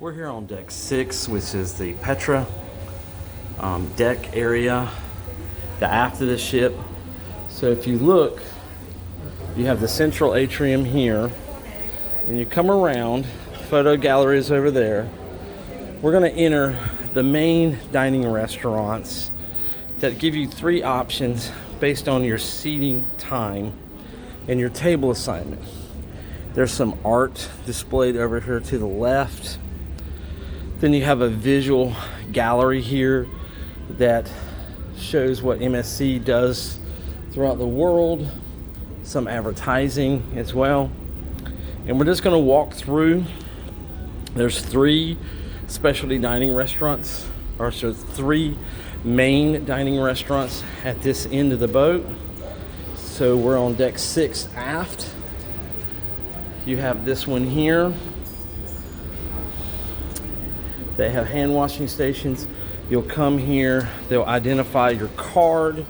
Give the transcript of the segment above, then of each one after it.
We're here on deck 6, which is the Petra deck area, the aft of the ship. So if you look, you have the central atrium here, and you come around, photo gallery is over there. We're going to enter the main dining restaurants that give you 3 options based on your seating time and your table assignment. There's some art displayed over here to the left. Then you have a visual gallery here that shows what MSC does throughout the world, some advertising as well. And we're just going to walk through. There's 3 specialty dining restaurants, or so 3 main dining restaurants at this end of the boat. So we're on deck 6 aft. You have this one here. They have hand washing stations. You'll come here, they'll identify your card,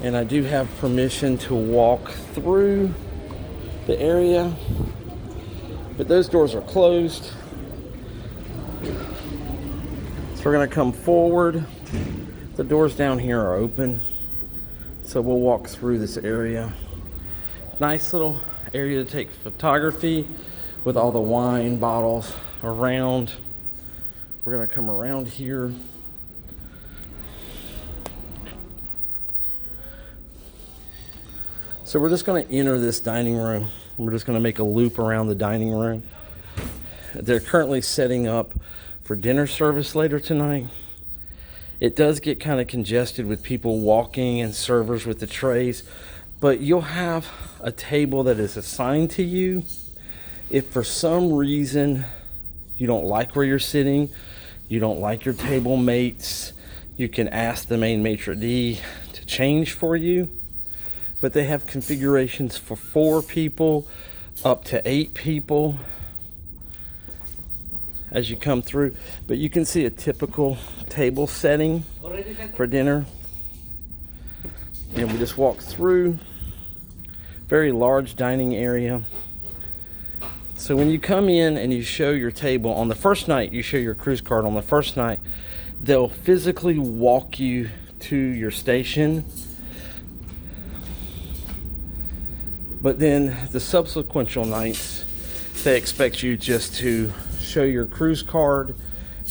and I do have permission to walk through the area, but those doors are closed. So we're gonna come forward. The doors down here are open, so we'll walk through this area. Nice little area to take photography with all the wine bottles around. We're gonna come around here. So we're just gonna enter this dining room. We're just gonna make a loop around the dining room. They're currently setting up for dinner service later tonight. It does get kind of congested with people walking and servers with the trays, but you'll have a table that is assigned to you. If for some reason you don't like where you're sitting, you don't like your table mates, you can ask the main maitre d' to change for you. But they have configurations for 4 people up to 8 people as you come through. But you can see a typical table setting for dinner. And we just walk through. Very large dining area. So when you come in and you show your table, on the first night, you show your cruise card. On the first night, they'll physically walk you to your station. But then the subsequent nights, they expect you just to show your cruise card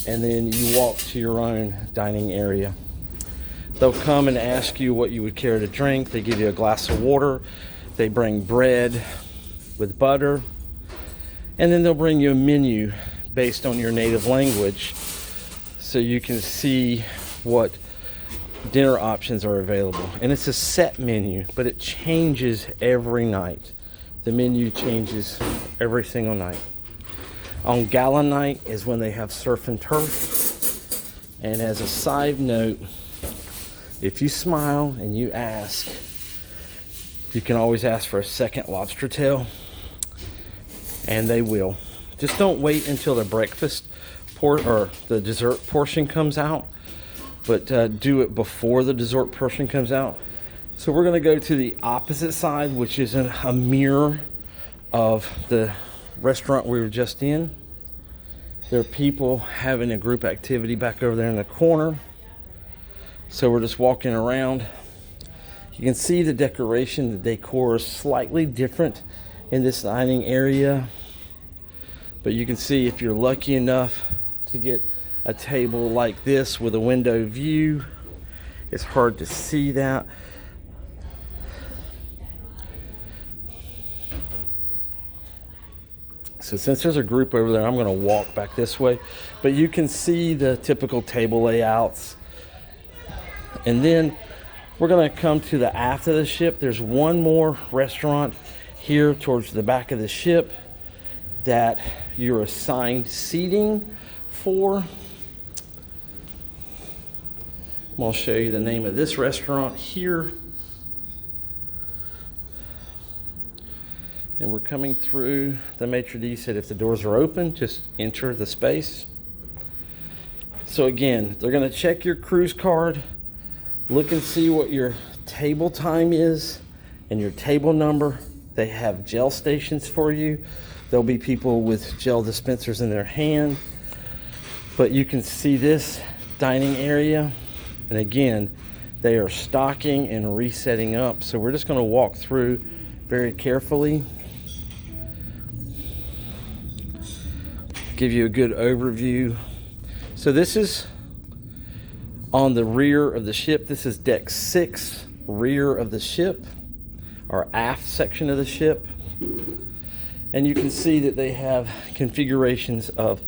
and then you walk to your own dining area. They'll come and ask you what you would care to drink. They give you a glass of water. They bring bread with butter. And then they'll bring you a menu based on your native language so you can see what dinner options are available. And it's a set menu, but it changes every night. The menu changes every single night. On gala night is when they have surf and turf. And as a side note, if you smile and you ask, you can always ask for a second lobster tail. And they will. Just don't wait until the breakfast or the dessert portion comes out, but do it before the dessert portion comes out. So we're going to go to the opposite side, which is a mirror of the restaurant we were just in. There are people having a group activity back over there in the corner. So we're just walking around. You can see the decoration, the decor is slightly different in this dining area, but you can see if you're lucky enough to get a table like this with a window view, it's hard to see that. So since there's a group over there, I'm going to walk back this way, but you can see the typical table layouts. And then we're going to come to the aft of the ship. There's one more restaurant here towards the back of the ship that you're assigned seating for. I'll show you the name of this restaurant here. And we're coming through. The maitre d' said if the doors are open, just enter the space. So again, they're going to check your cruise card, look and see what your table time is and your table number. They have gel stations for you. There'll be people with gel dispensers in their hand. But you can see this dining area, and again, they are stocking and resetting up. So we're just going to walk through very carefully, give you a good overview. So this is on the rear of the ship. This is deck 6, rear of the ship, or aft section of the ship. And you can see that they have configurations of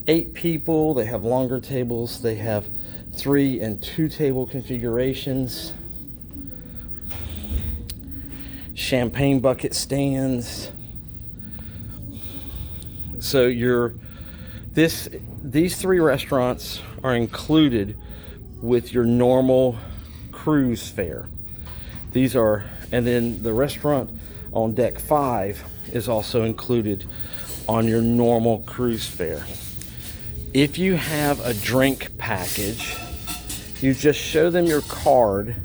8 people. They have longer tables. They have 3 and 2 table configurations. Champagne bucket stands. So these 3 restaurants are included with your normal cruise fare. These are, and then the restaurant on deck 5 is also included on your normal cruise fare. If you have a drink package, you just show them your card,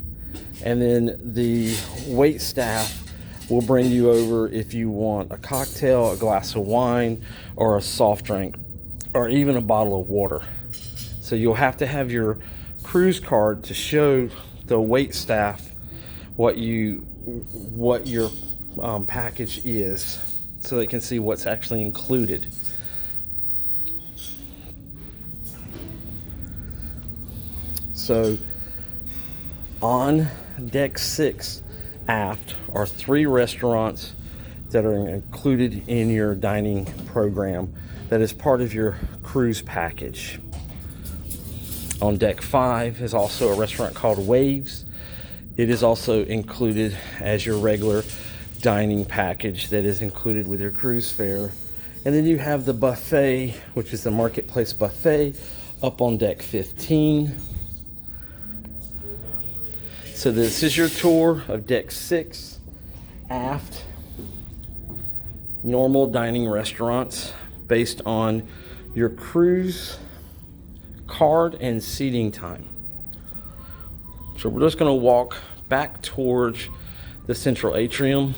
and then the wait staff will bring you over if you want a cocktail, a glass of wine, or a soft drink, or even a bottle of water. So you'll have to have your cruise card to show the wait staff what your package is, so they can see what's actually included. So on deck 6 aft are 3 restaurants that are included in your dining program that is part of your cruise package. On deck 5 is also a restaurant called Waves. It is also included as your regular dining package that is included with your cruise fare. And then you have the buffet, which is the Marketplace Buffet, up on deck 15. So this is your tour of deck 6 aft, normal dining restaurants based on your cruise card and seating time. So we're just going to walk back towards the central atrium.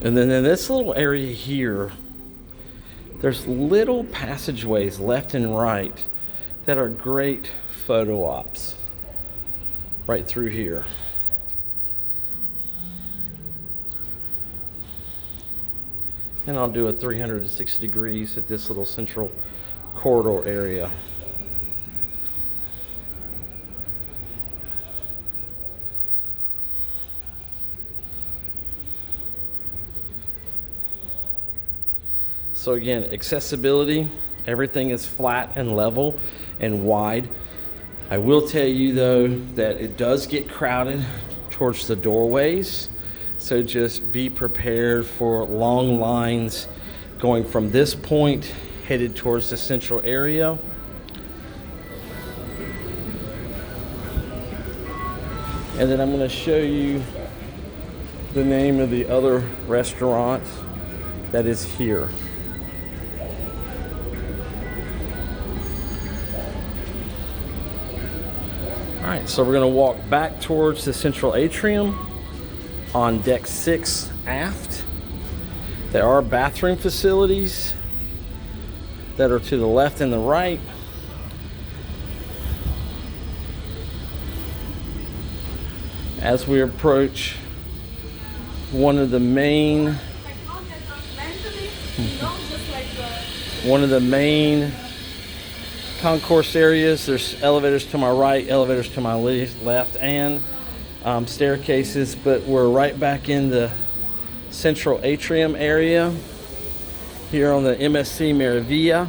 And then in this little area here, there's little passageways left and right that are great photo ops right through here. And I'll do a 360 degrees at this little central corridor area. So again, accessibility, everything is flat and level and wide. I will tell you though that it does get crowded towards the doorways. So just be prepared for long lines going from this point headed towards the central area. And then I'm going to show you the name of the other restaurant that is here. All right, so we're going to walk back towards the central atrium on deck 6 aft. There are bathroom facilities that are to the left and the right. As we approach one of the main concourse areas, there's elevators to my right, elevators to my left, and staircases, but we're right back in the central atrium area here on the MSC Meraviglia.